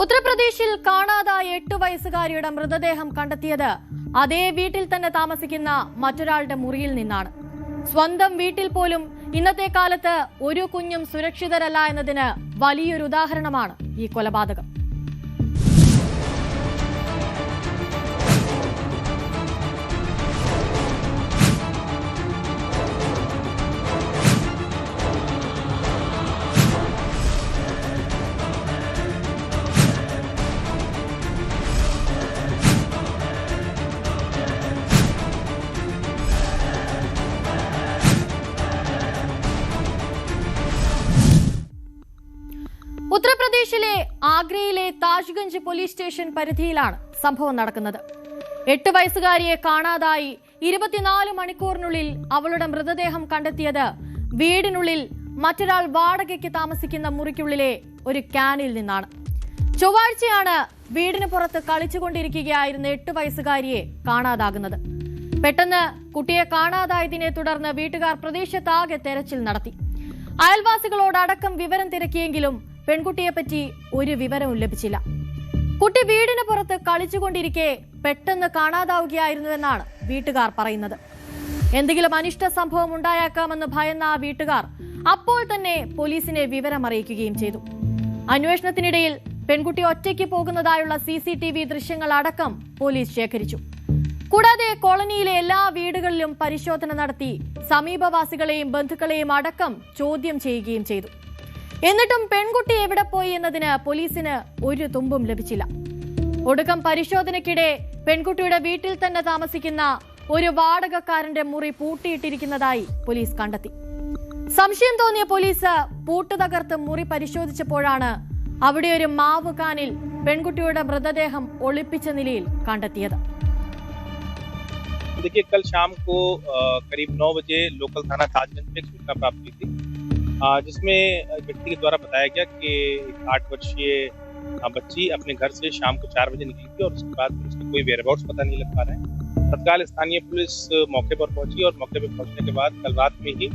ഉത്തർപ്രദേശിൽ കാണാതായ 8 വയസ്സുകാരിയുടെ മൃതദേഹം കണ്ടെത്തിയത് അതേ വീട്ടിൽ തന്നെ താമസിക്കുന്ന മറ്റൊരാളുടെ മുറിയിൽ നിന്നാണ്. സ്വന്തം വീട്ടിൽ പോലും ഇന്നത്തെ കാലത്ത് ഒരു കുഞ്ഞും സുരക്ഷിതരല്ല എന്നതിന് വലിയൊരു ഉദാഹരണമാണ് ഈ കൊലപാതകം. ഉത്തർപ്രദേശിലെ ആഗ്രയിലെ താജ്ഗഞ്ച് പോലീസ് സ്റ്റേഷൻ പരിധിയിലാണ് സംഭവം നടക്കുന്നത്. 8 വയസ്സുകാരിയെ കാണാതായി 24 മണിക്കൂറിനുള്ളിൽ അവളുടെ മൃതദേഹം കണ്ടെത്തിയത് വീടിനുള്ളിൽ മറ്റൊരാൾ വാടകയ്ക്ക് താമസിക്കുന്ന മുറിക്കുള്ളിലെ ഒരു ക്യാനിൽ നിന്നാണ്. ചൊവ്വാഴ്ചയാണ് വീടിന് പുറത്ത് കളിച്ചുകൊണ്ടിരിക്കുകയായിരുന്ന 8 വയസ്സുകാരിയെ കാണാതാകുന്നത്. പെട്ടെന്ന് കുട്ടിയെ കാണാതായതിനെ തുടർന്ന് വീട്ടുകാർ പ്രദേശത്താകെ തെരച്ചിൽ നടത്തി. അയൽവാസികളോടടക്കം വിവരം തിരക്കിയെങ്കിലും പെൺകുട്ടിയെപ്പറ്റി ഒരു വിവരവും ലഭിച്ചില്ല. കുട്ടി വീടിന് പുറത്ത് കളിച്ചുകൊണ്ടിരിക്കെ പെട്ടെന്ന് കാണാതാവുകയായിരുന്നുവെന്നാണ് വീട്ടുകാർ പറയുന്നത്. എന്തെങ്കിലും അനിഷ്ട സംഭവം ഉണ്ടായേക്കാമെന്ന് ഭയന്ന ആ വീട്ടുകാർ അപ്പോൾ തന്നെ പോലീസിനെ വിവരം അറിയിക്കുകയും ചെയ്തു. അന്വേഷണത്തിനിടയിൽ പെൺകുട്ടി ഒറ്റയ്ക്ക് പോകുന്നതായുള്ള CCTV ദൃശ്യങ്ങൾ അടക്കം പോലീസ് ശേഖരിച്ചു. കൂടാതെ കോളനിയിലെ എല്ലാ വീടുകളിലും പരിശോധന നടത്തി സമീപവാസികളെയും ബന്ധുക്കളെയും അടക്കം ചോദ്യം ചെയ്യുകയും ചെയ്തു. എന്നിട്ടും പെൺകുട്ടി എവിടെ പോയി എന്നതിന് പോലീസിന് ഒരു തുമ്പും ലഭിച്ചില്ല. ഒടുക്കം പരിശോധനയ്ക്കിടെ പെൺകുട്ടിയുടെ വീട്ടിൽ തന്നെ താമസിക്കുന്ന ഒരു വാടകക്കാരന്റെ മുറി പൂട്ടിയിട്ടിരിക്കുന്നതായി പോലീസ് കണ്ടെത്തി. സംശയം തോന്നിയ പോലീസ് പൂട്ട് തകർത്ത് മുറി പരിശോധിച്ചപ്പോഴാണ് അവിടെ ഒരു മാവ് കാനിൽ പെൺകുട്ടിയുടെ മൃതദേഹം ഒളിപ്പിച്ച നിലയിൽ കണ്ടെത്തിയത്. देखिए, कल शाम को करीब 9 बजे लोकल थाना ताजगंज में सूचना प्राप्त हुई थी, जिसमें व्यक्ति के द्वारा बताया गया कि 8 वर्षीय बच्ची अपने घर से शाम को 4 बजे निकली थी और उसके बाद उसका कोई वेयरअबाउट्स पता नहीं लग पा रहे हैं। तत्काल स्थानीय पुलिस मौके पर पहुंची और मौके पर पहुंचने के बाद कल रात में ही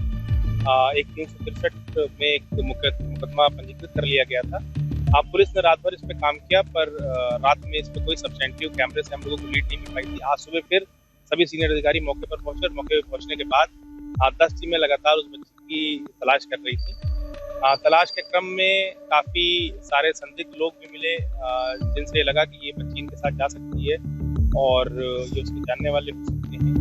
एक 363 में एक मुकदमा पंजीकृत कर लिया गया था। पुलिस ने रात भर इस पर काम किया, पर रात में इस पर कोई सब्सटेंटिव कैमरे से हम लोगों को लीड नहीं मिल पाई थी। आज सुबह फिर सभी सीनियर अधिकारी मौके पर पहुंचे और मौके पर पहुंचने के बाद 10 टीमें लगातार उस बच्ची की तलाश कर रही थी। तलाश के क्रम में काफ़ी सारे संदिग्ध लोग भी मिले, जिनसे लगा कि ये बच्ची इनके साथ जा सकती है और ये उसके जानने वाले हो सकते हैं।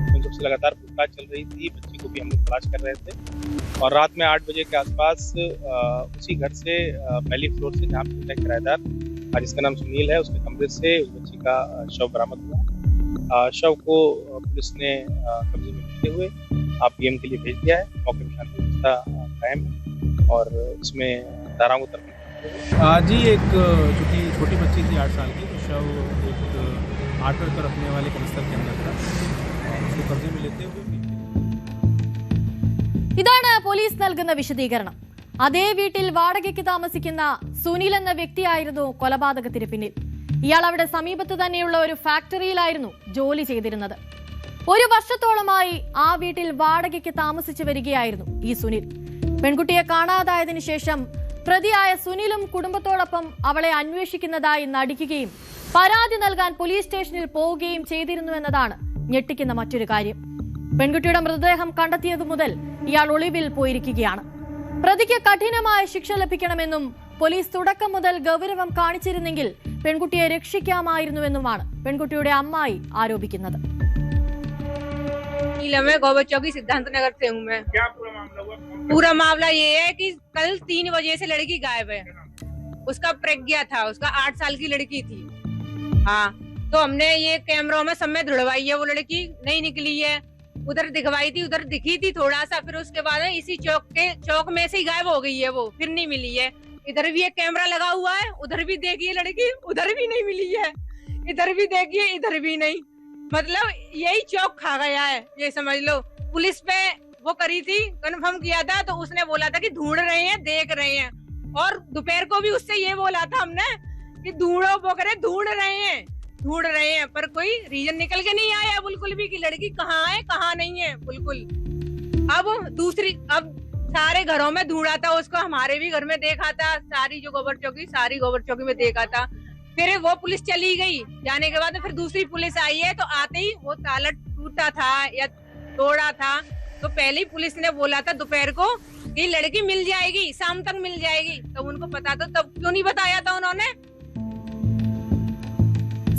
उन सबसे लगातार पूछताछ चल रही थी। बच्ची को भी हम लोग तलाश कर रहे थे और रात में 8 बजे के आसपास उसी घर से पहली फ्लोर से, जहाँ पे किराएदार जिसका नाम सुनील है, उसके कमरे से उस बच्ची का शव बरामद हुआ। शव को पुलिस ने कब्जे में लेते हुए PM के लिए भेज दिया है। मौके पर शांति व्यवस्था कायम है और इसमें धाराओं को तरफ आज ही एक चूँकि छोटी बच्ची थी 8 साल की, तो शव एक 8 एकड़ रखने वाले परिसर के अंदर था और उसको कब्जे में लेते हुए ഇതാണ് പോലീസ് നൽകുന്ന വിശദീകരണം. അതേ വീട്ടിൽ വാടകയ്ക്ക് താമസിക്കുന്ന സുനിൽ എന്ന വ്യക്തിയായിരുന്നു കൊലപാതകത്തിന് പിന്നിൽ. ഇയാൾ അവിടെ സമീപത്ത് തന്നെയുള്ള ഒരു ഫാക്ടറിയിലായിരുന്നു ജോലി ചെയ്തിരുന്നത്. 1 വർഷത്തോളമായി ആ വീട്ടിൽ വാടകയ്ക്ക് താമസിച്ചു വരികയായിരുന്നു ഈ സുനിൽ. പെൺകുട്ടിയെ കാണാതായതിനു ശേഷം പ്രതിയായ സുനിലും കുടുംബത്തോടൊപ്പം അവളെ അന്വേഷിക്കുന്നതായി നടിക്കുകയും പരാതി നൽകാൻ പോലീസ് സ്റ്റേഷനിൽ പോവുകയും ചെയ്തിരുന്നുവെന്നതാണ് ഞെട്ടിക്കുന്ന മറ്റൊരു കാര്യം. പെൺകുട്ടിയുടെ മൃതദേഹം കണ്ടെത്തിയതു മുതൽ ഇയാൾ ഒളിവിൽ പോയിരിക്കുകയാണ്. പ്രതിക്ക് കഠിനമായ ശിക്ഷ ലഭിക്കണമെന്നും പോലീസ് തുടക്കം മുതൽ ഗൗരവം കാണിച്ചിരുന്നെങ്കിൽ പെൺകുട്ടിയെ രക്ഷിക്കാമായിരുന്നുവെന്നുമാണ് പെൺകുട്ടിയുടെ അമ്മായി ആരോപിക്കുന്നത്. गौ बच्चों की सिद्धांत नगर से हूँ मैं। क्या पूरा मामला ये है कि कल 3 बजे से लड़की गायब है। उसका प्रज्ञा था, उसका 8 साल की लड़की थी। हाँ, तो हमने ये कैमरों में सब में धुड़वाई है, वो लड़की नहीं निकली है। उधर दिखवाई थी, उधर दिखी थी थोड़ा सा, फिर उसके बाद इसी चौक में से ही गायब हो गई है वो, फिर नहीं मिली है। इधर भी एक कैमरा लगा हुआ है, उधर भी देखिए लड़की, उधर भी नहीं मिली है। इधर भी देखिए, इधर भी नहीं। मतलब यही चौक खा गया है, ये समझ लो। पुलिस पे वो करी थी, कंफर्म किया था, तो उसने बोला था कि ढूंढ रहे हैं, देख रहे हैं। और दोपहर को भी उससे ये बोला था हमने कि ढूंढो, वो करे ढूंढ रहे हैं, पर कोई रीजन निकल के नहीं आया बिल्कुल भी कि लड़की कहाँ है कहाँ नहीं है बिल्कुल। अब सारे घरों में ढूंढा था उसको, हमारे भी घर में देखा था, सारी जो गोबर चौकी में देखा था। फिर वो पुलिस चली गई, जाने के बाद फिर दूसरी पुलिस आई है, तो आते ही वो ताला टूटा था या तोड़ा था, तो पहले ही पुलिस ने बोला था दोपहर को कि लड़की मिल जाएगी, शाम तक मिल जाएगी। तो उनको पता था, तब क्यों नहीं बताया था उन्होंने?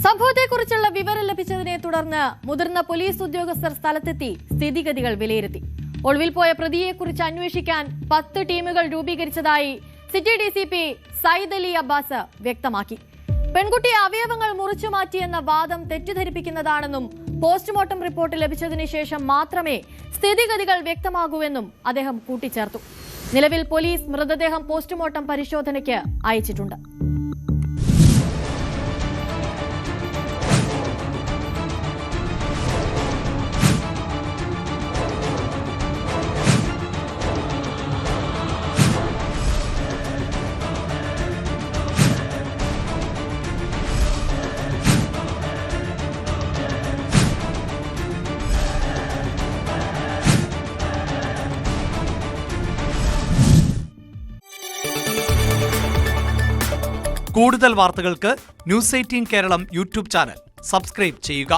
സംഭവത്തെക്കുറിച്ചുള്ള വിവരം ലഭിച്ചതിനെ തുടർന്ന് മുതിർന്ന പോലീസ് ഉദ്യോഗസ്ഥർ സ്ഥലത്തെത്തി സ്ഥിതിഗതികൾ വിലയിരുത്തി. ഒളിവിൽ പോയ പ്രതിയെക്കുറിച്ച് അന്വേഷിക്കാൻ 10 ടീമുകൾ രൂപീകരിച്ചതായി സിറ്റി ഡിസിപി സയ്യിദ് അലി അബ്ബാസ് വ്യക്തമാക്കി. പെൺകുട്ടിയെ അവയവങ്ങൾ മുറിച്ചുമാറ്റിയെന്ന വാദം തെറ്റിദ്ധരിപ്പിക്കുന്നതാണെന്നും പോസ്റ്റ്മോർട്ടം റിപ്പോർട്ട് ലഭിച്ചതിന് ശേഷം മാത്രമേ സ്ഥിതിഗതികൾ വ്യക്തമാകൂവെന്നും അദ്ദേഹം കൂട്ടിച്ചേർത്തു. നിലവിൽ പോലീസ് മൃതദേഹം പോസ്റ്റ്മോർട്ടം പരിശോധനയ്ക്ക് അയച്ചിട്ടുണ്ട്. കൂടുതൽ വാർത്തകൾക്ക് news 18 Keralam YouTube channel subscribe ചെയ്യുക.